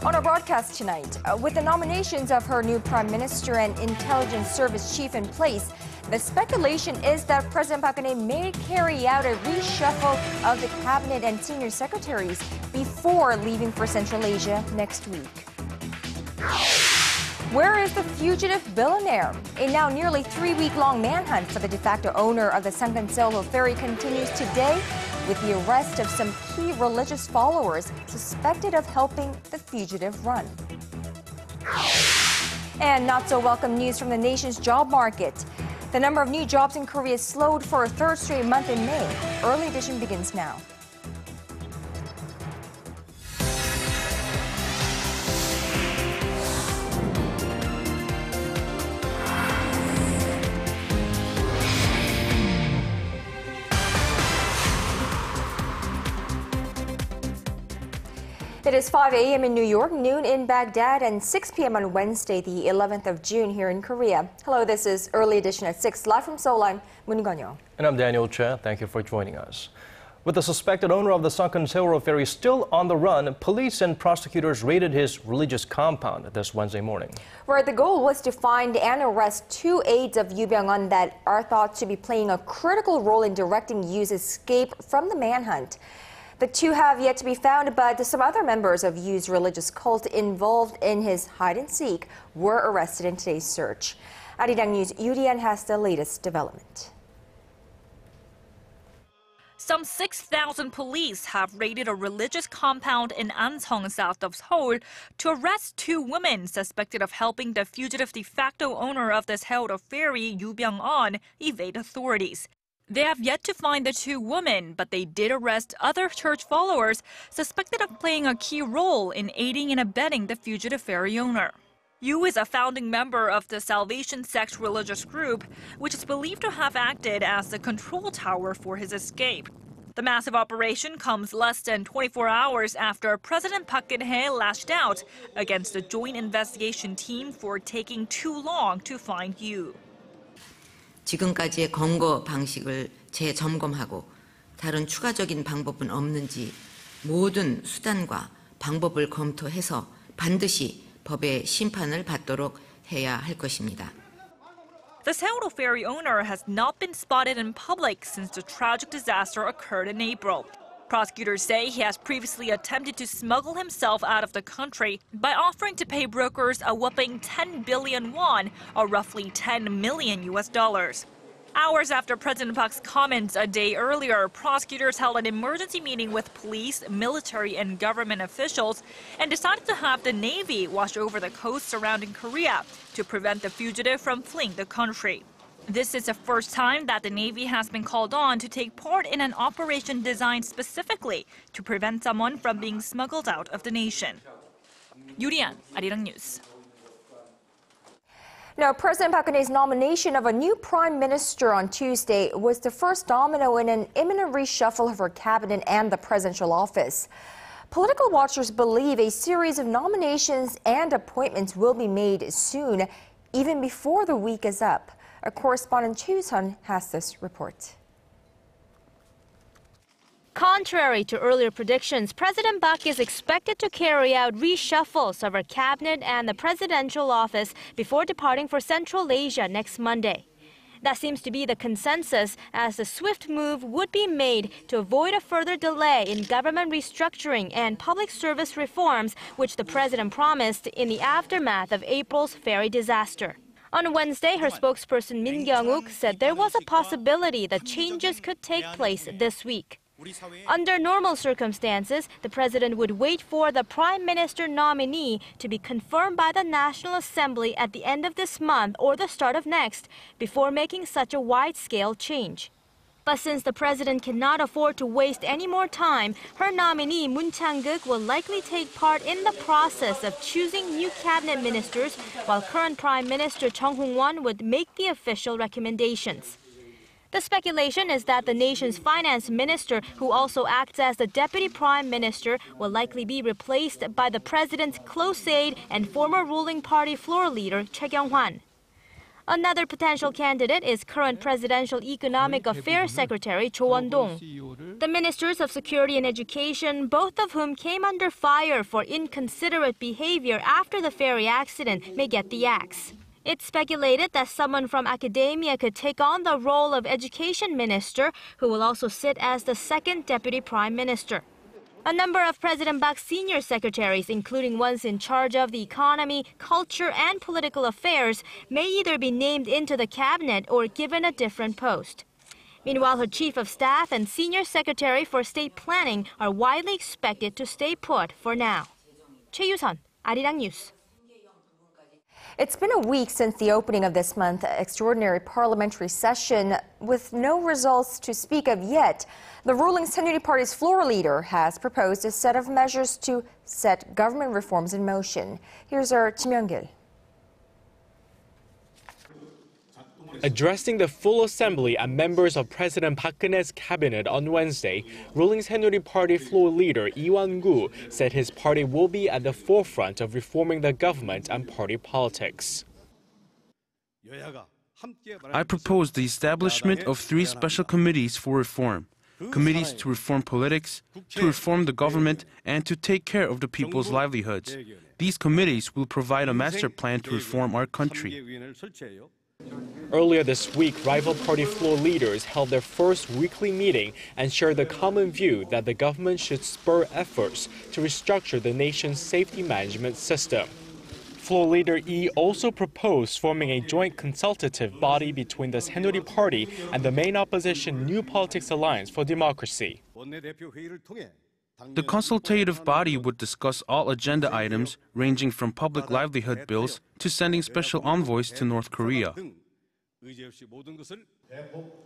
On our broadcast tonight, with the nominations of her new prime minister and intelligence service chief in place, the speculation is that President Park Geun-hye may carry out a reshuffle of the cabinet and senior secretaries before leaving for Central Asia next week. Where is the fugitive billionaire? A now nearly 3-week-long manhunt for the de facto owner of the sunken Sewol-ho ferry continues today with the arrest of some key religious followers suspected of helping the fugitive run. And not so welcome news from the nation's job market. The number of new jobs in Korea slowed for a third straight month in May. Early edition begins now. It is 5 a.m. in New York, noon in Baghdad, and 6 p.m. on Wednesday, the 11th of June here in Korea. Hello, this is Early Edition at 6, live from Seoul. I'm Moon Gun-yo. And I'm Daniel Che. Thank you for joining us. With the suspected owner of the sunken Sewol-ho ferry still on the run, police and prosecutors raided his religious compound this Wednesday morning. Where the goal was to find and arrest 2 aides of Yoo Byung-hun that are thought to be playing a critical role in directing Yoo's escape from the manhunt. The two have yet to be found, but some other members of Yoo's religious cult involved in his hide-and-seek were arrested in today's search. Arirang News' Yurian has the latest development. Some 6,000 police have raided a religious compound in Anseong, south of Seoul, to arrest 2 women suspected of helping the fugitive de facto owner of the Sewol-ho ferry, Yoo Byung-hun, evade authorities. They have yet to find the 2 women, but they did arrest other church followers suspected of playing a key role in aiding and abetting the fugitive ferry owner. Yoo is a founding member of the Salvation Sect religious group, which is believed to have acted as the control tower for his escape. The massive operation comes less than 24 hours after President Park Geun-hye lashed out against the joint investigation team for taking too long to find Yoo. 지금까지의 검거 방식을 재점검하고 다른 추가적인 방법은 없는지 모든 수단과 방법을 검토해서 반드시 법의 심판을 받도록 해야 할 것입니다. The Sewol-ho ferry owner has not been spotted in public since the tragic disaster occurred in April. Prosecutors say he has previously attempted to smuggle himself out of the country by offering to pay brokers a whopping 10 billion won, or roughly $10 million. Hours after President Park's comments a day earlier, prosecutors held an emergency meeting with police, military, and government officials and decided to have the Navy watch over the coast surrounding Korea to prevent the fugitive from fleeing the country. This is the first time that the Navy has been called on to take part in an operation designed specifically to prevent someone from being smuggled out of the nation. Yurian, Arirang News. Now, President Park Geun-hye's nomination of a new prime minister on Tuesday was the first domino in an imminent reshuffle of her cabinet and the presidential office. Political watchers believe a series of nominations and appointments will be made soon, even before the week is up. Our correspondent Choi Sun has this report. Contrary to earlier predictions, President Park is expected to carry out reshuffles of her cabinet and the presidential office before departing for Central Asia next Monday. That seems to be the consensus, as the swift move would be made to avoid a further delay in government restructuring and public service reforms, which the president promised in the aftermath of April's ferry disaster. On Wednesday, her spokesperson Min Kyung-wook said there was a possibility that changes could take place this week. Under normal circumstances, the president would wait for the prime minister nominee to be confirmed by the National Assembly at the end of this month or the start of next before making such a wide-scale change. But since the president cannot afford to waste any more time, her nominee Moon Chang-guk will likely take part in the process of choosing new cabinet ministers, while current Prime Minister Chung Hong-won would make the official recommendations. The speculation is that the nation's finance minister, who also acts as the deputy prime minister, will likely be replaced by the president's close aide and former ruling party floor leader Choi Kyung-hwan. Another potential candidate is current Presidential Economic Affairs Secretary Cho Won-dong. The Ministers of Security and Education, both of whom came under fire for inconsiderate behavior after the ferry accident, may get the axe. It's speculated that someone from academia could take on the role of Education Minister, who will also sit as the second Deputy Prime Minister. A number of President Park's senior secretaries, including ones in charge of the economy, culture, and political affairs, may either be named into the cabinet or given a different post. Meanwhile, her chief of staff and senior secretary for state planning are widely expected to stay put for now. Choi Yu-sun, Arirang News. It's been a week since the opening of this month's extraordinary parliamentary session, with no results to speak of yet. The ruling Saenuri Party's floor leader has proposed a set of measures to set government reforms in motion. Here's our Kim Young-gil. Addressing the full assembly and members of President Park Geun-hye's cabinet on Wednesday, ruling Saenuri Party floor leader Lee Won-gu said his party will be at the forefront of reforming the government and party politics. I propose the establishment of 3 special committees for reform. Committees to reform politics, to reform the government, and to take care of the people's livelihoods. These committees will provide a master plan to reform our country. Earlier this week, rival party floor leaders held their first weekly meeting and shared the common view that the government should spur efforts to restructure the nation's safety management system. Floor leader Lee also proposed forming a joint consultative body between the Saenuri Party and the main opposition New Politics Alliance for Democracy. The consultative body would discuss all agenda items, ranging from public livelihood bills to sending special envoys to North Korea.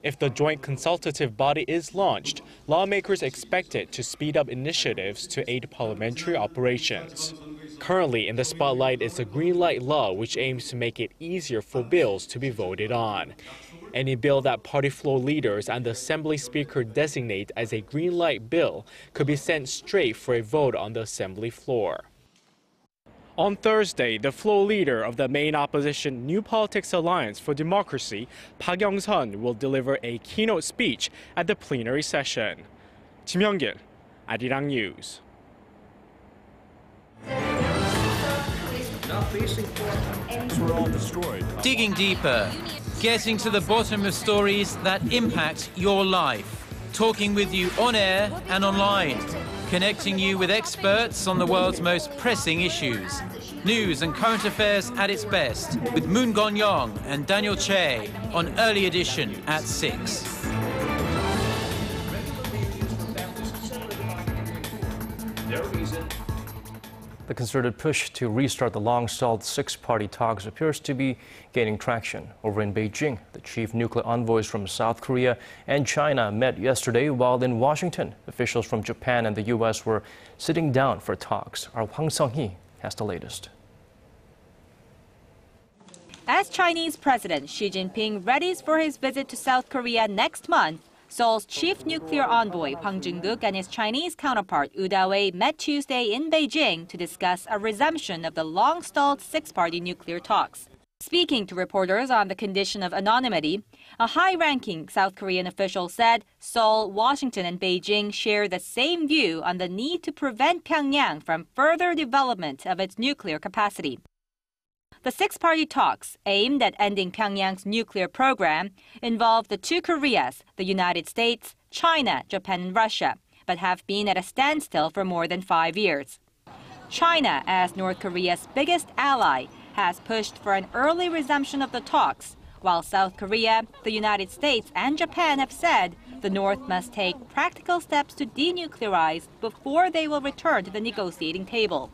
If the joint consultative body is launched, lawmakers expect it to speed up initiatives to aid parliamentary operations. Currently in the spotlight is the Green Light Law, which aims to make it easier for bills to be voted on. Any bill that party floor leaders and the Assembly Speaker designate as a green light bill could be sent straight for a vote on the Assembly floor. On Thursday, the floor leader of the main opposition New Politics Alliance for Democracy, Park Geun-hye, will deliver a keynote speech at the plenary session. Kim Young-gil, Arirang News. Digging deeper, getting to the bottom of stories that impact your life. Talking with you on air and online. Connecting you with experts on the world's most pressing issues. News and current affairs at its best with Moon Gon-young and Daniel Che on Early Edition at 6. The concerted push to restart the long-stalled six-party talks appears to be gaining traction. Over in Beijing, the chief nuclear envoys from South Korea and China met yesterday, while in Washington, officials from Japan and the U.S. were sitting down for talks. Our Hwang Sung-hee has the latest. As Chinese President Xi Jinping readies for his visit to South Korea next month, Seoul's chief nuclear envoy Hwang Jung-guk and his Chinese counterpart Woo Da-wei met Tuesday in Beijing to discuss a resumption of the long-stalled six-party nuclear talks. Speaking to reporters on the condition of anonymity, a high-ranking South Korean official said Seoul, Washington, and Beijing share the same view on the need to prevent Pyongyang from further development of its nuclear capacity. The six-party talks, aimed at ending Pyongyang's nuclear program, involve the two Koreas, the United States, China, Japan, and Russia, but have been at a standstill for more than 5 years. China, as North Korea's biggest ally, has pushed for an early resumption of the talks, while South Korea, the United States, and Japan have said the North must take practical steps to denuclearize before they will return to the negotiating table.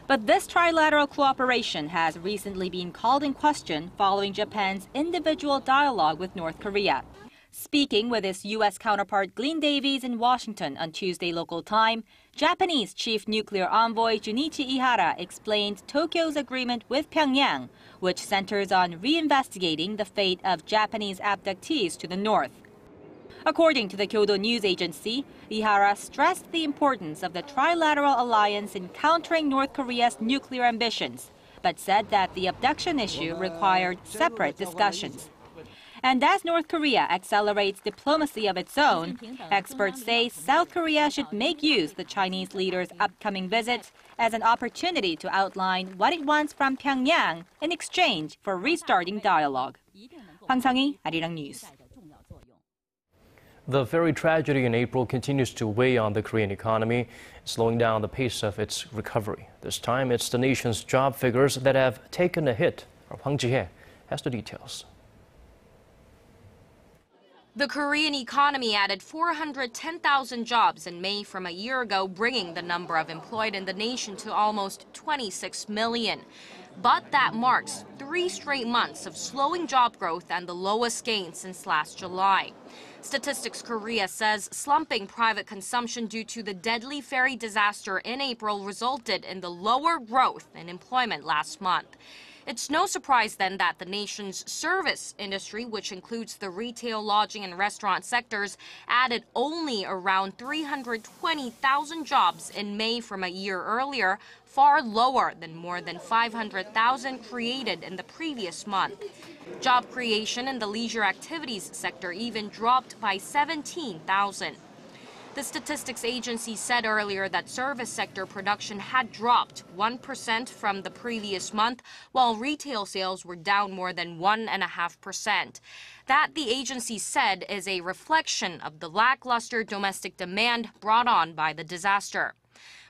But this trilateral cooperation has recently been called in question following Japan's individual dialogue with North Korea. Speaking with his U.S. counterpart Glenn Davies in Washington on Tuesday local time, Japanese chief nuclear envoy Junichi Ihara explained Tokyo's agreement with Pyongyang, which centers on reinvestigating the fate of Japanese abductees to the north. According to the Kyodo news agency, Ihara stressed the importance of the trilateral alliance in countering North Korea's nuclear ambitions, but said that the abduction issue required separate discussions. And as North Korea accelerates diplomacy of its own, experts say South Korea should make use of the Chinese leader's upcoming visit as an opportunity to outline what it wants from Pyongyang in exchange for restarting dialogue. Hwang Sang-hee, Arirang News. The ferry tragedy in April continues to weigh on the Korean economy, slowing down the pace of its recovery. This time, it's the nation's job figures that have taken a hit. Hwang Ji-hye has the details. The Korean economy added 410,000 jobs in May from a year ago, bringing the number of employed in the nation to almost 26 million. But that marks 3 straight months of slowing job growth and the lowest gain since last July. Statistics Korea says slumping private consumption due to the deadly ferry disaster in April resulted in the lower growth in employment last month. It's no surprise then that the nation's service industry, which includes the retail, lodging, and restaurant sectors, added only around 320,000 jobs in May from a year earlier, far lower than more than 500,000 created in the previous month. Job creation in the leisure activities sector even dropped by 17,000. The statistics agency said earlier that service sector production had dropped 1% from the previous month, while retail sales were down more than 1.5%. That, the agency said, is a reflection of the lackluster domestic demand brought on by the disaster.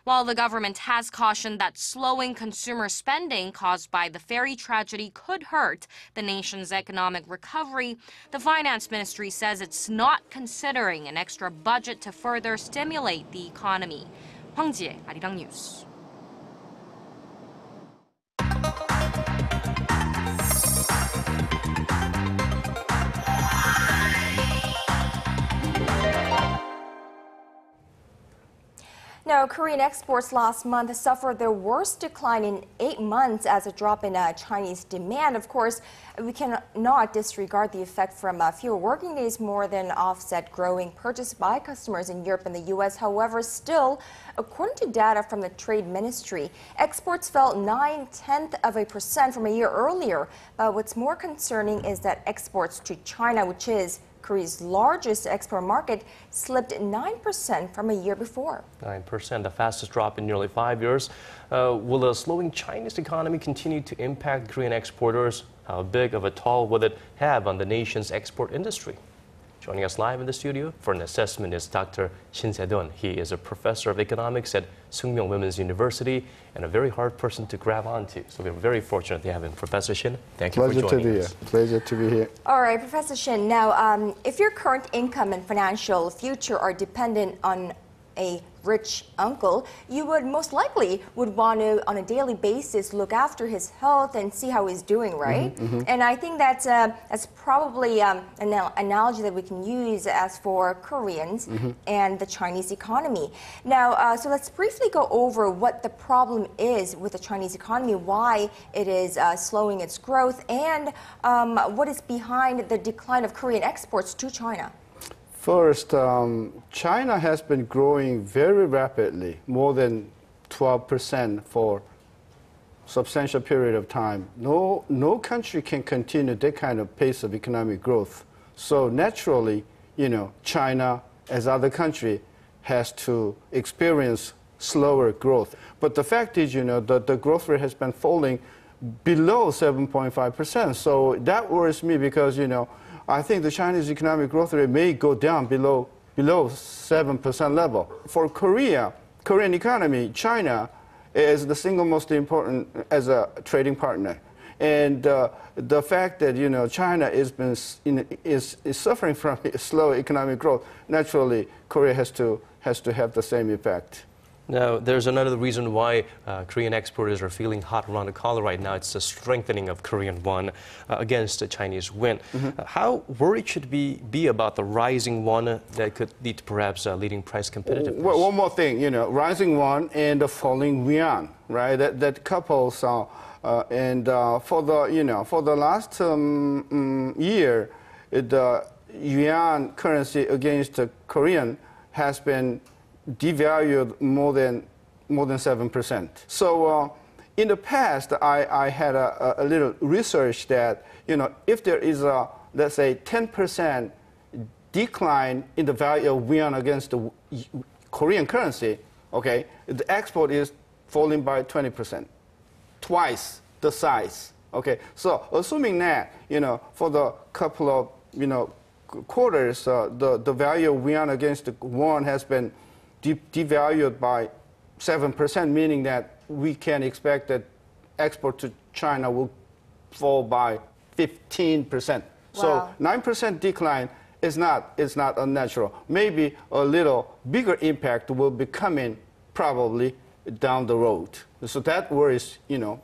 While the government has cautioned that slowing consumer spending caused by the ferry tragedy could hurt the nation's economic recovery, the finance ministry says it's not considering an extra budget to further stimulate the economy. Hwang Ji-hye, Arirang News. Now, Korean exports last month suffered their worst decline in 8 months as a drop in Chinese demand. Of course, we cannot disregard the effect from fewer working days more than offset growing purchase by customers in Europe and the U.S. However, still, according to data from the Trade Ministry, exports fell 0.9% from a year earlier. But what's more concerning is that exports to China, which is Korea's largest export market, slipped 9% from a year before. 9%, the fastest drop in nearly 5 years. Will a slowing Chinese economy continue to impact Korean exporters? How big of a toll will it have on the nation's export industry? Joining us live in the studio for an assessment is Dr. Shin Se-dun. He is a professor of economics at Sungmyeong Women's University and a very hard person to grab onto. So we're very fortunate to have him. Professor Shin, thank you for joining us. Pleasure to be here. All right, Professor Shin. Now, if your current income and financial future are dependent on a rich uncle, you would most likely want to, on a daily basis, look after his health and see how he's doing, right? And I think that's probably an analogy that we can use as for Koreans and the Chinese economy. Now, so let's briefly go over what the problem is with the Chinese economy, why it is slowing its growth, and what is behind the decline of Korean exports to China. First, China has been growing very rapidly, more than 12% for a substantial period of time. No country can continue that kind of pace of economic growth. So naturally, China, as other country, has to experience slower growth. But the fact is, the growth rate has been falling below 7.5%. So that worries me because, I think the Chinese economic growth rate may go down below 7% level. For Korean economy, China is the single most important as a trading partner. And the fact that China is suffering from slow economic growth, naturally Korea has to have the same effect. Now, there's another reason why Korean exporters are feeling hot around the collar right now. It's the strengthening of Korean won against the Chinese won. How worried should we be about the rising won that could lead to perhaps leading price competitiveness? Well, one more thing, rising won and the falling yuan, right? That couples for the last year, the yuan currency against the Korean has been devalued more than 7%. So in the past, I had a little research that, if there is a, let's say, 10% decline in the value of yuan against the Korean currency, okay, the export is falling by 20%, twice the size. Okay, so assuming that, for the couple of, quarters, the value of yuan against the won has been devalued by 7%, meaning that we can expect that export to China will fall by 15%. Wow. So 9% decline is not unnatural. Maybe a little bigger impact will be coming probably down the road. So that worries,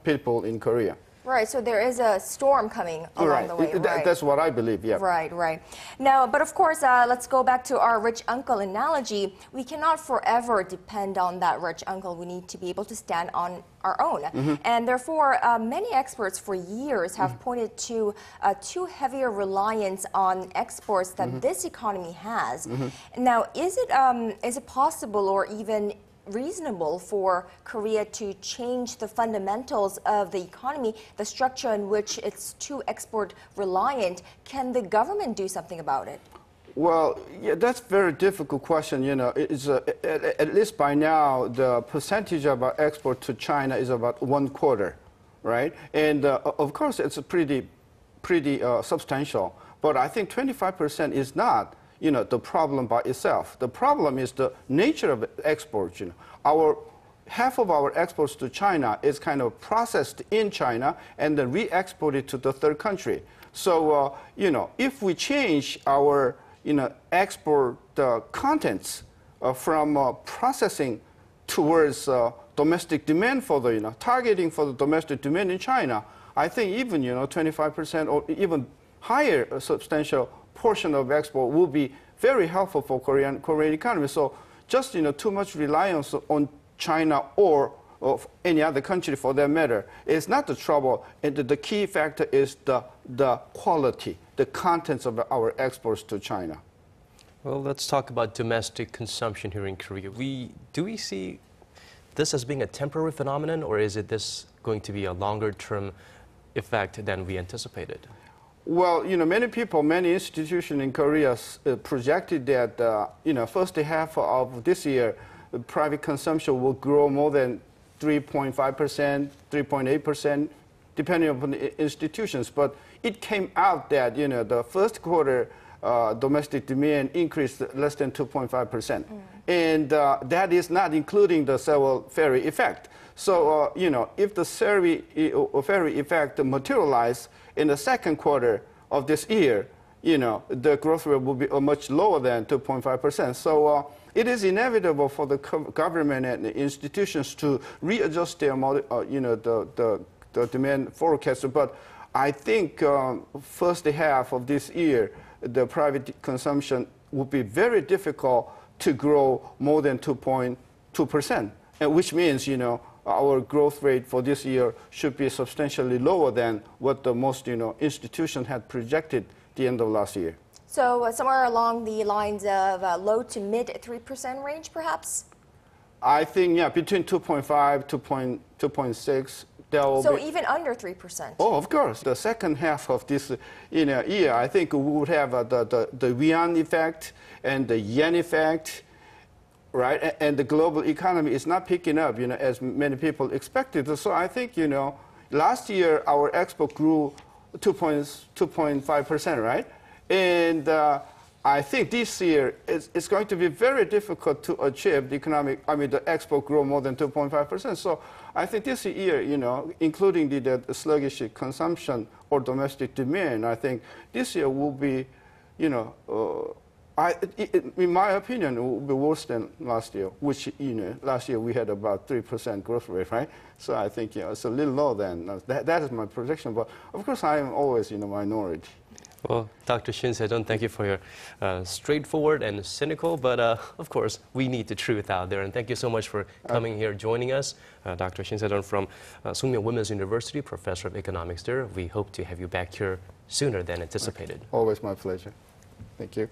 people in Korea. Right, so there is a storm coming along the way. Right. That's what I believe, yeah. Right. Now, but of course, let's go back to our rich uncle analogy. We cannot forever depend on that rich uncle. We need to be able to stand on our own. Mm-hmm. And therefore, many experts for years have pointed to too heavy a reliance on exports that this economy has. Now, is it possible or even reasonable for Korea to change the fundamentals of the economy, the structure in which it's too export reliant? Can the government do something about it? Well, yeah, that's a very difficult question. It's, at least by now, the percentage of our export to China is about 1/4, right? And of course, it's a pretty substantial. But I think 25% is not the problem by itself. The problem is the nature of exports. Half of our exports to China is kind of processed in China and then re-exported to the third country. So, if we change our, export contents from processing towards domestic demand for the, targeting for the domestic demand in China, I think even, 25% or even higher, a substantial portion of export will be very helpful for Korean economy. So just too much reliance on China or of any other country for that matter is not the trouble. And the key factor is the quality, the contents of our exports to China. Well, let's talk about domestic consumption here in Korea. Do we see this as being a temporary phenomenon, or is this going to be a longer-term effect than we anticipated? Well, many people, many institutions in Korea projected that, first half of this year, private consumption will grow more than 3.5%, 3.8%, depending upon the institutions. But it came out that, the first quarter domestic demand increased less than 2.5%. And that is not including the Sewol ferry effect. So, if the ferry effect materializes in the second quarter of this year, the growth rate will be much lower than 2.5%. So it is inevitable for the government and the institutions to readjust their, the demand forecast. But I think first half of this year, the private consumption will be very difficult to grow more than 2.2%, which means, our growth rate for this year should be substantially lower than what the most, institutions had projected at the end of last year. So somewhere along the lines of low to mid 3% range, perhaps? I think, yeah, between 2.5, 2.6. So even under 3%? Oh, of course. The second half of this year, I think we would have the yuan effect and the yen effect, right? And the global economy is not picking up, as many people expected. So I think, last year our export grew 2.5%, right? And I think this year it's going to be very difficult to achieve the export grow more than 2.5%. So I think this year, including the sluggish consumption or domestic demand, I think this year will be, in my opinion, it will be worse than last year, which, last year we had about 3% growth rate, right? So I think, it's a little lower than that is my projection. But of course, I am always in a minority. Well, Dr. Shin Se-jeon, thank you for your straightforward and cynical, but of course, we need the truth out there. And thank you so much for coming here, joining us. Dr. Shin Se-jeon from Sookmyung Women's University, Professor of Economics there. We hope to have you back here sooner than anticipated. Always my pleasure. Thank you.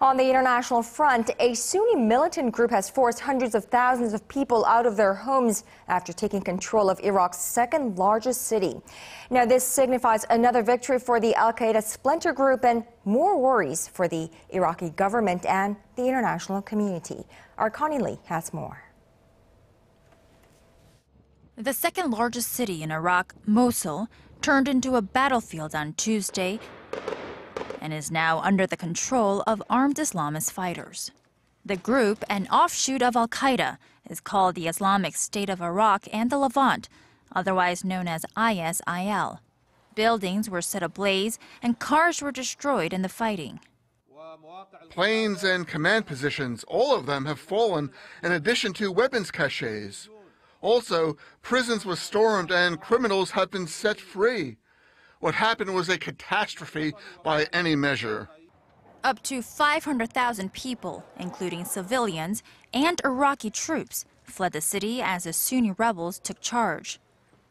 On the international front, a Sunni militant group has forced hundreds of thousands of people out of their homes after taking control of Iraq's second largest city. Now, this signifies another victory for the al-Qaeda splinter group and more worries for the Iraqi government and the international community. Our Connie Lee has more. The second largest city in Iraq, Mosul, turned into a battlefield on Tuesday and is now under the control of armed Islamist fighters. The group, an offshoot of al-Qaeda, is called the Islamic State of Iraq and the Levant, otherwise known as ISIL. Buildings were set ablaze and cars were destroyed in the fighting. Planes and command positions, all of them have fallen, in addition to weapons caches. Also, prisons were stormed and criminals have been set free. What happened was a catastrophe by any measure. Up to 500,000 people, including civilians and Iraqi troops, fled the city as the Sunni rebels took charge.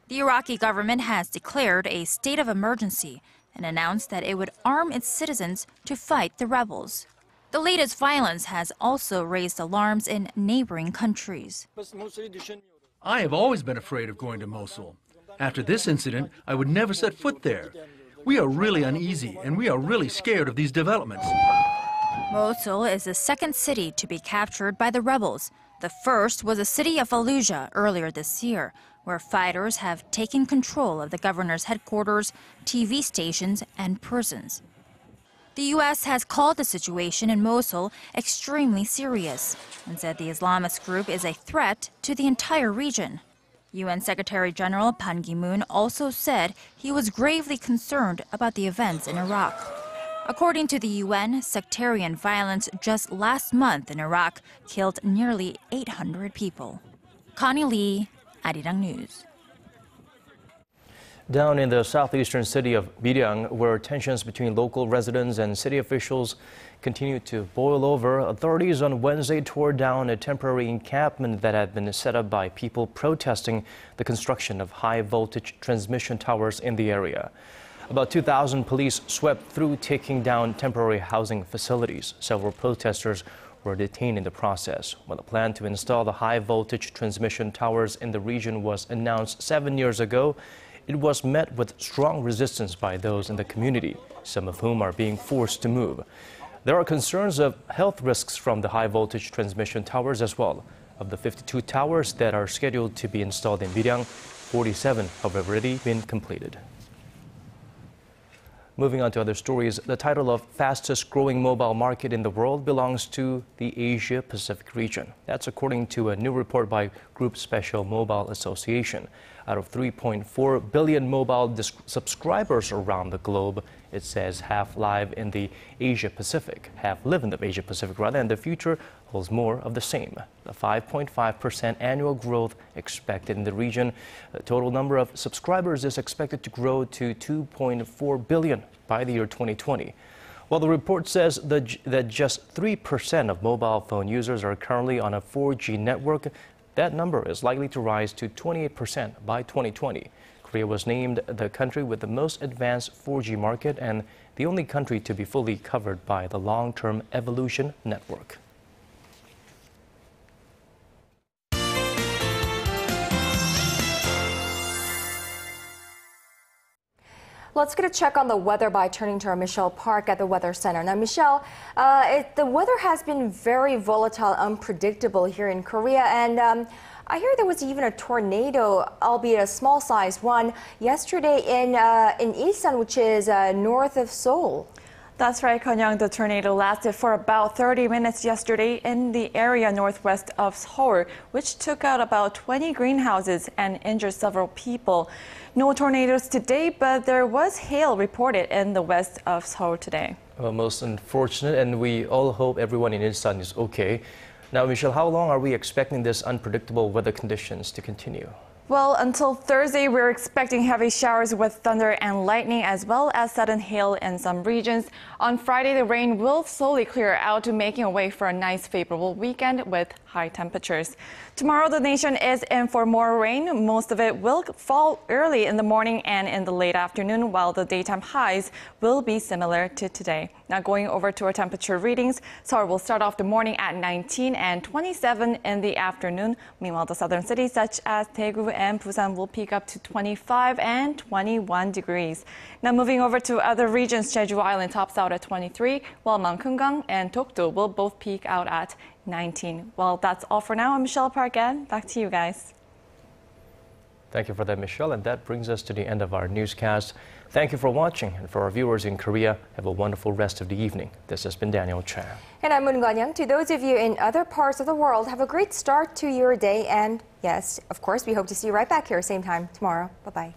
The Iraqi government has declared a state of emergency and announced that it would arm its citizens to fight the rebels. The latest violence has also raised alarms in neighboring countries. I have always been afraid of going to Mosul. After this incident, I would never set foot there. We are really uneasy and we are really scared of these developments. Mosul is the second city to be captured by the rebels. The first was the city of Fallujah earlier this year, where fighters have taken control of the governor's headquarters, TV stations, and prisons. The U.S. has called the situation in Mosul extremely serious and said the Islamist group is a threat to the entire region. UN Secretary General Ban Ki-moon also said he was gravely concerned about the events in Iraq. According to the UN, sectarian violence just last month in Iraq killed nearly 800 people. Connie Lee, Arirang News. Down in the southeastern city of Arirang, where tensions between local residents and city officials continue to boil over, authorities on Wednesday tore down a temporary encampment that had been set up by people protesting the construction of high-voltage transmission towers in the area. About 2,000 police swept through, taking down temporary housing facilities. Several protesters were detained in the process. When the plan to install the high-voltage transmission towers in the region was announced 7 years ago, it was met with strong resistance by those in the community, some of whom are being forced to move. There are concerns of health risks from the high-voltage transmission towers as well. Of the 52 towers that are scheduled to be installed in Arirang, 47 have already been completed. Moving on to other stories, the title of fastest growing mobile market in the world belongs to the Asia-Pacific region. That's according to a new report by Group Special Mobile Association. Out of 3.4 billion mobile subscribers around the globe, it says half live in the Asia-Pacific, half live in the Asia-Pacific rather, and the future holds more of the same. The 5.5% annual growth expected in the region. The total number of subscribers is expected to grow to 2.4 billion by the year 2020. While the report says that just 3% of mobile phone users are currently on a 4G network, that number is likely to rise to 28% by 2020. Korea was named the country with the most advanced 4G market and the only country to be fully covered by the long-term evolution network. Let's get a check on the weather by turning to our Michelle Park at the Weather Center. Now, Michelle, the weather has been very volatile, unpredictable here in Korea, and I hear there was even a tornado, albeit a small-sized one, yesterday in Ilsan, which is north of Seoul. That's right, Konyang. The tornado lasted for about 30 minutes yesterday in the area northwest of Seoul, which took out about 20 greenhouses and injured several people. No tornadoes today, but there was hail reported in the west of Seoul today. Well, most unfortunate, and we all hope everyone in Ilsan is okay. Now, Michelle, how long are we expecting this unpredictable weather conditions to continue? Well, until Thursday, we're expecting heavy showers with thunder and lightning as well as sudden hail in some regions. On Friday, the rain will slowly clear out, making a way for a nice favorable weekend with high temperatures. Tomorrow, the nation is in for more rain. Most of it will fall early in the morning and in the late afternoon, while the daytime highs will be similar to today. Now going over to our temperature readings, Seoul will start off the morning at 19 and 27 in the afternoon. Meanwhile, the southern cities such as Daegu and Busan will peak up to 25 and 21 degrees. Now moving over to other regions, Jeju Island tops out at 23, while Mangkungang and Dokdo will both peak out at 19. Well, that's all for now. I'm Michelle Park Geun. Back to you guys. Thank you for that, Michelle. And that brings us to the end of our newscast. Thank you for watching. And for our viewers in Korea, have a wonderful rest of the evening. This has been Daniel Chan. And I'm Moon Gwanyang. To those of you in other parts of the world, have a great start to your day. And yes, of course, we hope to see you right back here same time tomorrow. Bye-bye.